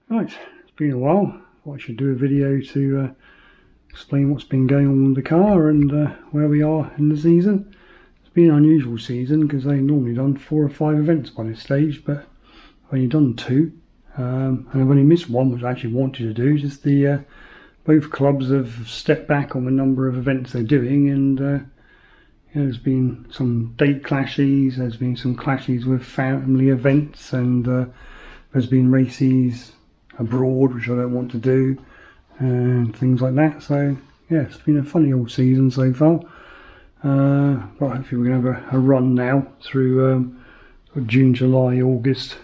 Right, it's been a while. Thought I should do a video to explain what's been going on with the car and where we are in the season. It's been an unusual season because they've normally done 4 or 5 events by this stage, but I've only done 2. And I've only missed one, which I actually wanted to do. Just the both clubs have stepped back on the number of events they're doing, and there's been some date clashes, there's been some clashes with family events, and there's been races abroad which I don't want to do and things like that. So yeah, it's been a funny old season so far, but hopefully we're going to have a run now through June, July, August,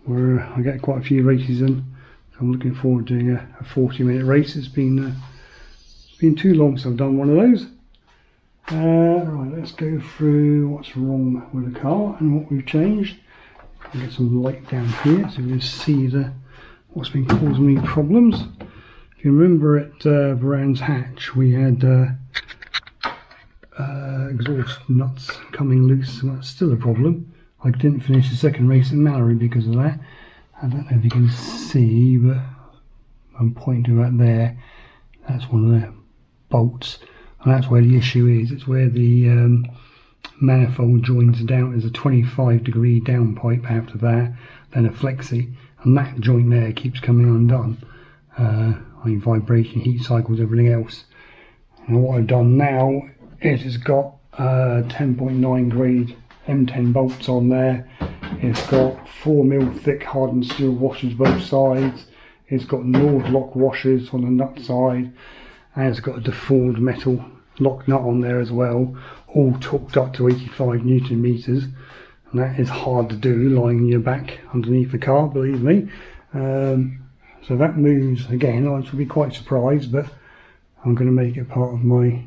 where I get quite a few races in. So I'm looking forward to doing a 40-minute race. It's been too long since I've done one of those. Right, let's go through what's wrong with the car and what we've changed. I'll get some light down here so we can see what's been causing me problems. If you remember at Brands Hatch, we had exhaust nuts coming loose, and that's still a problem. I didn't finish the second race in Mallory because of that. I don't know if you can see, but I'm pointing to right there. That's one of the bolts, and that's where the issue is. It's where the manifold joins down. There's a 25-degree downpipe after that, then a flexi, and that joint there keeps coming undone. Vibration, heat cycles, everything else. And what I've done now is it's got 10.9 grade M10 bolts on there. It's got 4mm thick hardened steel washers both sides. It's got Nord-Lock washers on the nut side, and it's got a deformed metal lock nut on there as well, all torqued up to 85 Newton meters, and that is hard to do lying on your back underneath the car, believe me. So that moves again. I should be quite surprised, but I'm going to make it part of my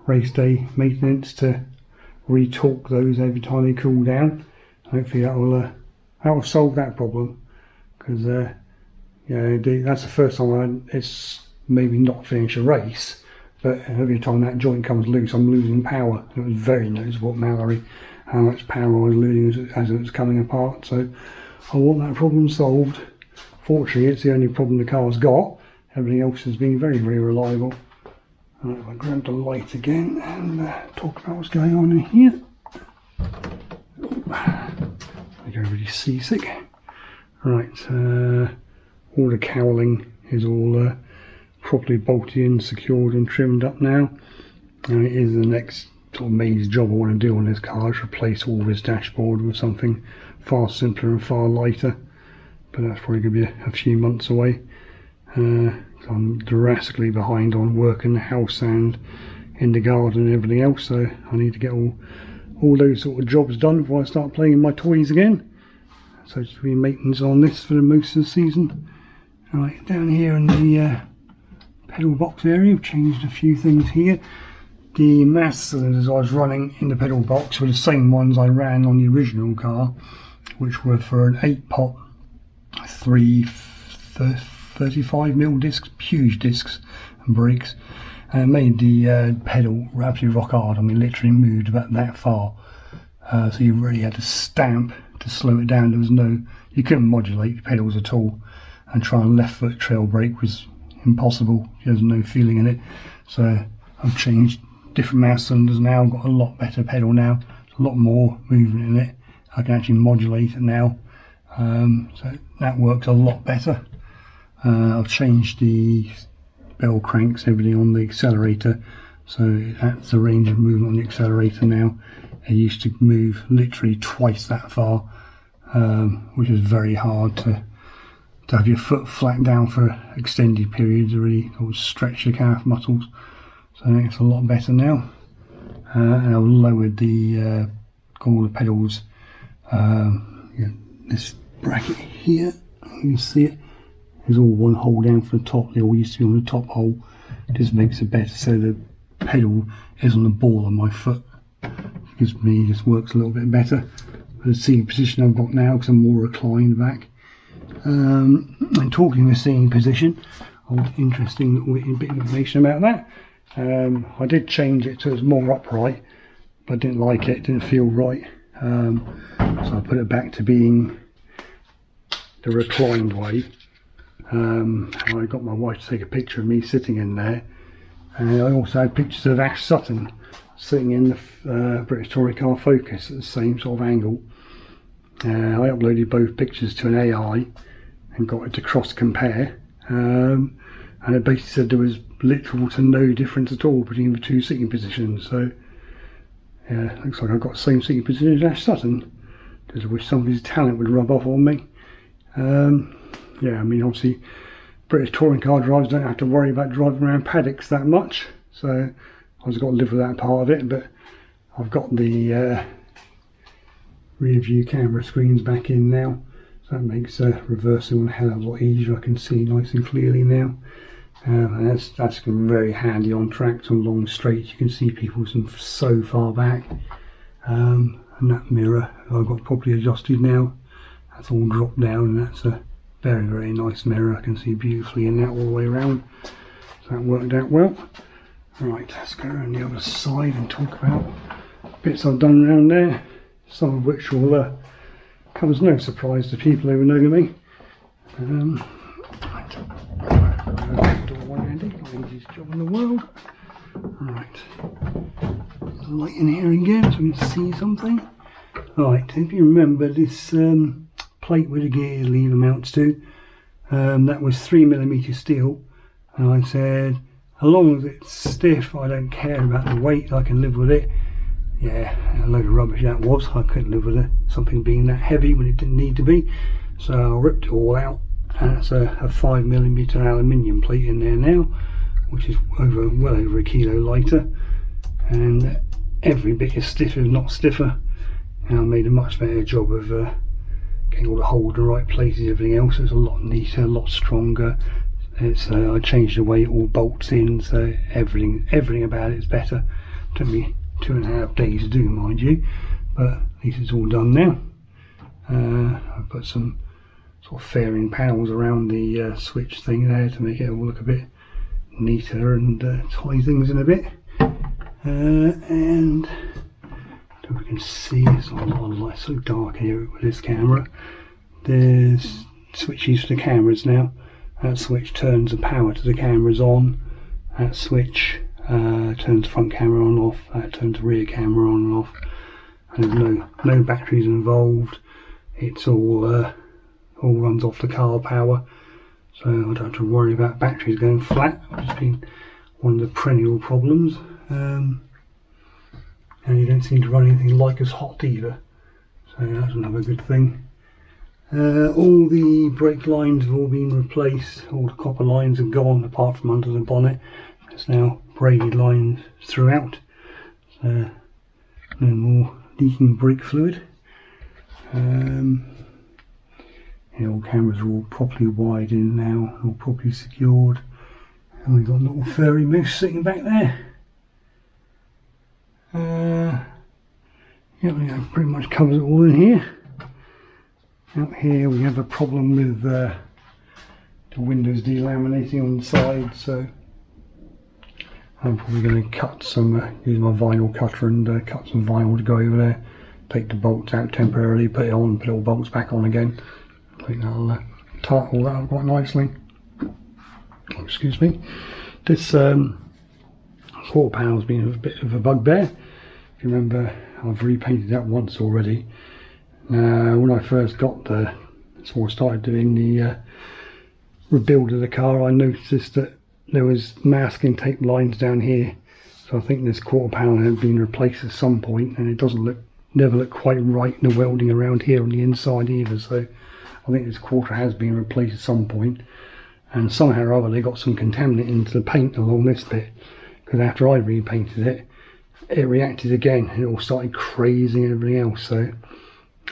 race day maintenance to re-torque those every time they cool down. Hopefully that will solve that problem, because that's the first time it's maybe not finished a race, but every time that joint comes loose I'm losing power. It was very noticeable at Mallory how much power I was losing as it was coming apart, so I want that problem solved. Fortunately it's the only problem the car's got. Everything else has been very, very reliable. Right, if I grab the light again and talk about what's going on in here. I go really seasick. Right, all the cowling is all properly bolted in, secured and trimmed up now. And it is the next sort of major job I want to do on this car, is replace all this dashboard with something far simpler and far lighter. But that's probably going to be a few months away. I'm drastically behind on work in the house and in the garden and everything else, so I need to get all those sort of jobs done before I start playing in my toys again. So it's been maintenance on this for the most of the season. Right, down here in the pedal box area, I've changed a few things here. The mass cylinders I was running in the pedal box were the same ones I ran on the original car, which were for an 8-pot 35mm discs, huge discs and brakes, and it made the pedal absolutely rock hard. I mean, literally moved about that far, so you really had to stamp to slow it down. There was you couldn't modulate the pedals at all, and trying to left foot trail brake was impossible. There's no feeling in it. So I've changed different mass cylinders now, got a lot better pedal now, a lot more movement in it. I can actually modulate it now, so that works a lot better. I've changed the bell cranks, everything on the accelerator, so that's the range of movement on the accelerator now. It used to move literally twice that far, which is very hard to have your foot flat down for extended periods, really stretch your calf muscles. So I think it's a lot better now. And I've lowered all the pedals. This bracket here, you can see it, is all one hole down from the top. They all used to be on the top hole. It just makes it better, so the pedal is on the ball of my foot. It just works a little bit better. The seating position I've got now, because I'm more reclined back. And talking of seating position, interesting little bit of information about that. I did change it so it's more upright, but I didn't like it, didn't feel right. So I put it back to being the reclined way. I got my wife to take a picture of me sitting in there, and I also had pictures of Ash Sutton sitting in the British Touring Car Focus at the same sort of angle. I uploaded both pictures to an AI and got it to cross compare, and it basically said there was little to no difference at all between the two sitting positions. So yeah, looks like I've got the same sitting position as Ash Sutton. Just wish some of his talent would rub off on me. Yeah, I mean, obviously British touring car drivers don't have to worry about driving around paddocks that much, so I've got to live with that part of it. But I've got the rear view camera screens back in now, so that makes reversing a hell of a lot easier. I can see nice and clearly now, and that's very handy on tracks on long straights. You can see people from so far back, and that mirror I've got properly adjusted now. That's all dropped down, and that's a very nice mirror. I can see beautifully in that all the way around, so that worked out well. Right, let's go around the other side and talk about bits I've done around there, some of which will come as no surprise to people who know me. Right, door one handy, not the easiest job in the world. Right, light in here again so we can see something. Right, if you remember this plate where the gear lever mounts to, that was 3mm steel, and I said, as long as it's stiff, I don't care about the weight, I can live with it. Yeah, a load of rubbish that was. I couldn't live with something being that heavy when it didn't need to be, so I ripped it all out, and it's a 5mm aluminium plate in there now, which is well over a kilo lighter, and every bit is stiff, if not stiffer. And I made a much better job of getting all the holes in the right places. Everything else is a lot neater, a lot stronger. It's I changed the way it all bolts in, so everything about it is better. Took me 2.5 days to do, mind you, but at least it's all done now. I've put some sort of fairing panels around the switch thing there to make it all look a bit neater and tie things in a bit. And if we can see, there's a lot of light, so dark here with this camera. There's switches for the cameras now. That switch turns the power to the cameras on. That switch turns the front camera on and off. That turns the rear camera on and off. And there's no batteries involved. It's all runs off the car power, so I don't have to worry about batteries going flat, which has been one of the perennial problems. And you don't seem to run anything like as hot either, so that's another good thing. All the brake lines have all been replaced. All the copper lines are gone apart from under the bonnet. There's now braided lines throughout, so no more leaking brake fluid. All cameras are all properly wired in now, all properly secured, and we've got a little furry moose sitting back there. Yeah, that pretty much covers it all in here. Out here we have a problem with the windows delaminating on the side, so I'm probably going to cut some, use my vinyl cutter and cut some vinyl to go over there, take the bolts out temporarily, put it on, put all bolts back on again. I think that'll tart all that up quite nicely. Oh, excuse me. This quarter panel's been a bit of a bugbear. If you remember, I've repainted that once already. When I first got the, so I started doing the rebuild of the car, I noticed that there was masking tape lines down here. So I think this quarter panel had been replaced at some point, and it doesn't never look quite right in the welding around here on the inside either. So I think this quarter has been replaced at some point, and somehow or other they got some contaminant into the paint along this bit, because after I repainted it, it reacted again and it all started crazing and everything else. So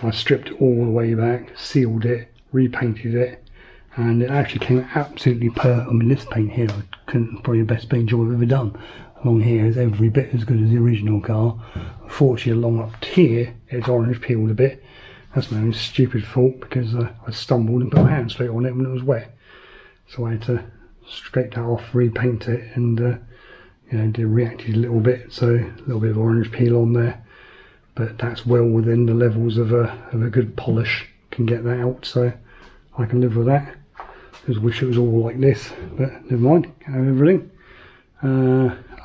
I stripped it all the way back, sealed it, repainted it, and it actually came absolutely perfect. I mean, this paint here, probably the best paint job I've ever done. Along here is every bit as good as the original car. Unfortunately, along up here, it's orange peeled a bit. That's my own stupid fault, because I stumbled and put my hand straight on it when it was wet. So I had to scrape that off, repaint it, and it reacted a little bit, so a little bit of orange peel on there. But that's well within the levels of a good polish can get that out. So I can live with that. Just wish it was all like this, but never mind, can't have everything.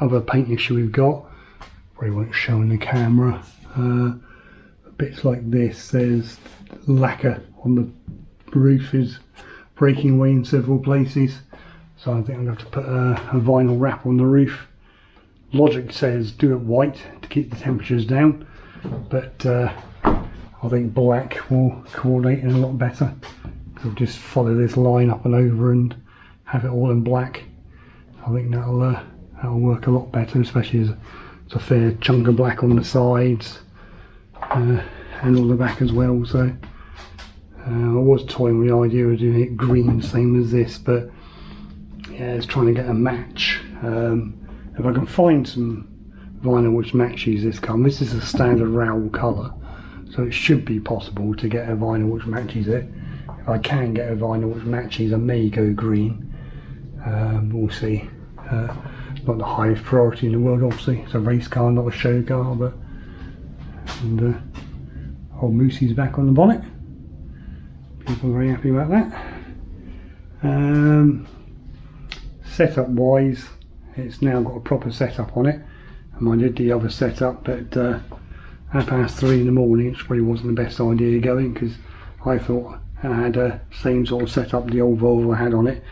Other paint issue we've got, probably won't show in the camera, bits like this, there's lacquer on the roof is breaking away in several places, so I think I'm going to have to put a vinyl wrap on the roof. Logic says do it white to keep the temperatures down, but I think black will coordinate it a lot better. I'll just follow this line up and over and have it all in black. I think that'll work a lot better, especially as it's a fair chunk of black on the sides and on the back as well. So I was toying with the idea of doing it green, same as this, but yeah, it's trying to get a match. If I can find some vinyl which matches this colour, this is a standard ramble colour, so it should be possible to get a vinyl which matches it. If I can get a vinyl which matches, I may go green. We'll see. Not the highest priority in the world, obviously. It's a race car, not a show car, but and old Moosey's back on the bonnet. People are very happy about that. Setup wise, it's now got a proper setup on it, and I did the other setup, but 3:30 in the morning, it probably wasn't the best idea going, because I thought I had a same sort of setup the old Volvo had on it,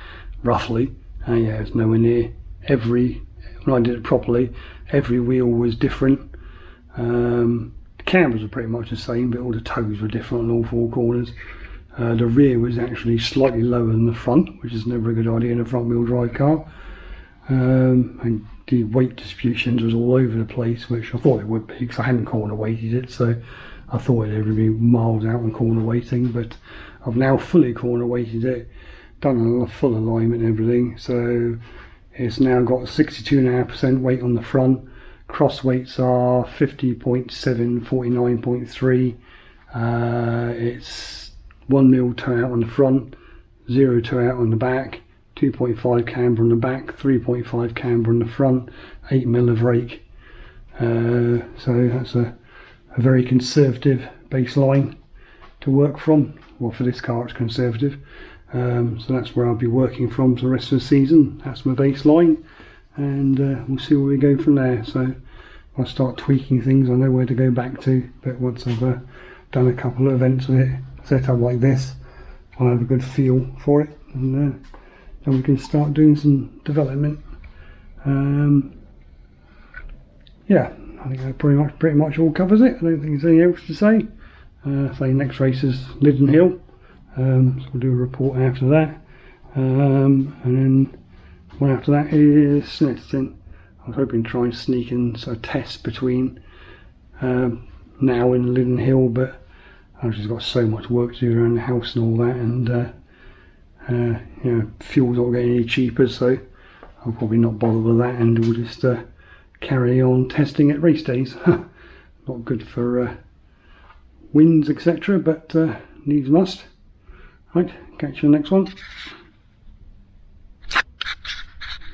roughly. Yeah, it's nowhere near. When I did it properly, every wheel was different. The cambers were pretty much the same, but all the toes were different on all four corners. The rear was actually slightly lower than the front, which is never a good idea in a front wheel drive car. And the weight distributions was all over the place, which I thought it would be because I hadn't corner weighted it, so I thought it would be miles out on corner weighting, but I've now fully corner weighted it, done a full alignment and everything, so it's now got 62.5% weight on the front. Cross weights are 50.7, 49.3. It's 1 mil toe out on the front, 0 toe out on the back, 2.5 camber on the back, 3.5 camber on the front, 8 mil of rake. So that's a very conservative baseline to work from. Well, for this car it's conservative. So that's where I'll be working from for the rest of the season. That's my baseline, and we'll see where we go from there. So I'll start tweaking things. I know where to go back to, but once I've done a couple of events with it set up like this, I'll have a good feel for it, and then we can start doing some development. Yeah, I think that pretty much all covers it. I don't think there's anything else to say. Say next race is Linden Hill. So we'll do a report after that, and then one after that is Snetterton. I was hoping to try and sneak in a test between now and Linden Hill, but I've just got so much work to do around the house and all that, and you know, fuel's not getting any cheaper, so I'll probably not bother with that, and we'll just carry on testing at race days. Not good for wins, etc., but needs must. Right, catch you in the next one.